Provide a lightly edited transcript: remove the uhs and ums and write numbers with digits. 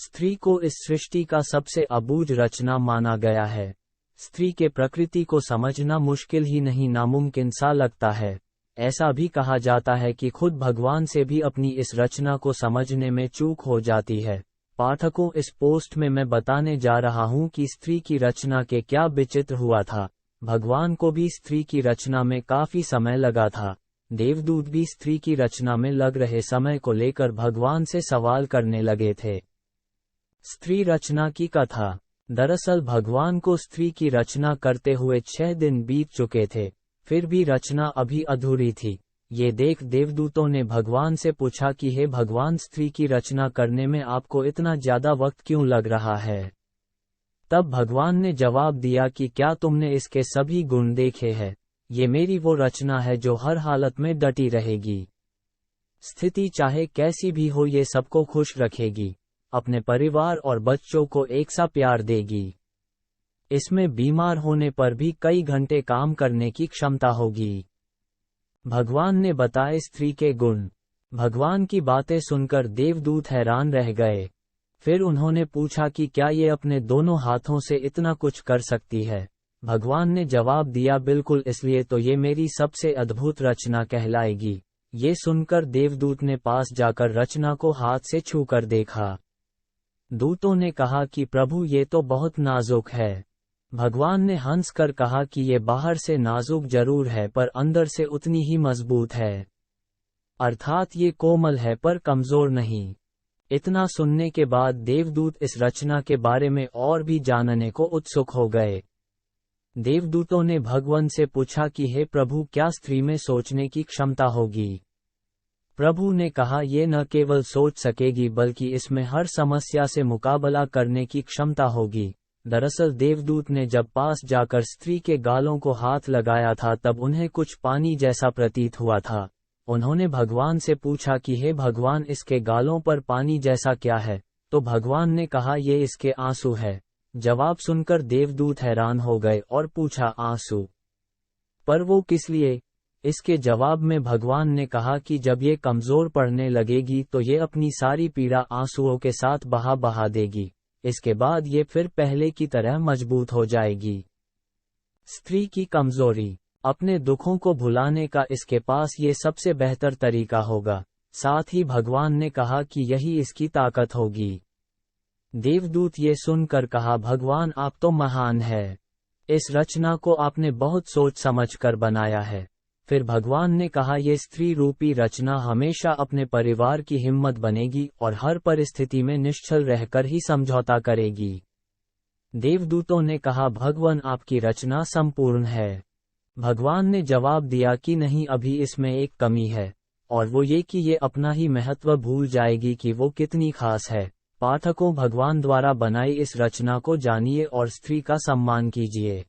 स्त्री को इस सृष्टि का सबसे अबूझ रचना माना गया है। स्त्री के प्रकृति को समझना मुश्किल ही नहीं नामुमकिन सा लगता है। ऐसा भी कहा जाता है कि खुद भगवान से भी अपनी इस रचना को समझने में चूक हो जाती है। पाठकों, इस पोस्ट में मैं बताने जा रहा हूं कि स्त्री की रचना के क्या विचित्र हुआ था। भगवान को भी स्त्री की रचना में काफी समय लगा था। देवदूत भी स्त्री की रचना में लग रहे समय को लेकर भगवान से सवाल करने लगे थे। स्त्री रचना की कथा। दरअसल भगवान को स्त्री की रचना करते हुए 6 दिन बीत चुके थे, फिर भी रचना अभी अधूरी थी। ये देख देवदूतों ने भगवान से पूछा कि हे भगवान, स्त्री की रचना करने में आपको इतना ज्यादा वक्त क्यों लग रहा है। तब भगवान ने जवाब दिया कि क्या तुमने इसके सभी गुण देखे हैं। ये मेरी वो रचना है जो हर हालत में डटी रहेगी। स्थिति चाहे कैसी भी हो, ये सबको खुश रखेगी, अपने परिवार और बच्चों को एक सा प्यार देगी। इसमें बीमार होने पर भी कई घंटे काम करने की क्षमता होगी। भगवान ने बताए स्त्री के गुण। भगवान की बातें सुनकर देवदूत हैरान रह गए। फिर उन्होंने पूछा कि क्या ये अपने दोनों हाथों से इतना कुछ कर सकती है। भगवान ने जवाब दिया, बिल्कुल, इसलिए तो ये मेरी सबसे अद्भुत रचना कहलाएगी। ये सुनकर देवदूत ने पास जाकर रचना को हाथ से छूकर देखा। दूतों ने कहा कि प्रभु, ये तो बहुत नाजुक है। भगवान ने हंसकर कहा कि ये बाहर से नाजुक जरूर है पर अंदर से उतनी ही मजबूत है, अर्थात ये कोमल है पर कमजोर नहीं। इतना सुनने के बाद देवदूत इस रचना के बारे में और भी जानने को उत्सुक हो गए। देवदूतों ने भगवान से पूछा कि हे प्रभु, क्या स्त्री में सोचने की क्षमता होगी। प्रभु ने कहा, ये न केवल सोच सकेगी बल्कि इसमें हर समस्या से मुकाबला करने की क्षमता होगी। दरअसल देवदूत ने जब पास जाकर स्त्री के गालों को हाथ लगाया था तब उन्हें कुछ पानी जैसा प्रतीत हुआ था। उन्होंने भगवान से पूछा कि हे भगवान, इसके गालों पर पानी जैसा क्या है। तो भगवान ने कहा, ये इसके आंसू है। जवाब सुनकर देवदूत हैरान हो गए और पूछा, आंसू? पर वो किस लिए? इसके जवाब में भगवान ने कहा कि जब ये कमजोर पड़ने लगेगी तो ये अपनी सारी पीड़ा आंसुओं के साथ बहा देगी। इसके बाद ये फिर पहले की तरह मजबूत हो जाएगी। स्त्री की कमजोरी। अपने दुखों को भुलाने का इसके पास ये सबसे बेहतर तरीका होगा। साथ ही भगवान ने कहा कि यही इसकी ताकत होगी। देवदूत ये सुनकर कहा, भगवान, आप तो महान है। इस रचना को आपने बहुत सोच समझ कर बनाया है। फिर भगवान ने कहा, ये स्त्री रूपी रचना हमेशा अपने परिवार की हिम्मत बनेगी और हर परिस्थिति में निश्चल रहकर ही समझौता करेगी। देवदूतों ने कहा, भगवान, आपकी रचना संपूर्ण है। भगवान ने जवाब दिया कि नहीं, अभी इसमें एक कमी है, और वो ये कि ये अपना ही महत्व भूल जाएगी कि वो कितनी खास है। पाठकों, भगवान द्वारा बनाई इस रचना को जानिए और स्त्री का सम्मान कीजिए।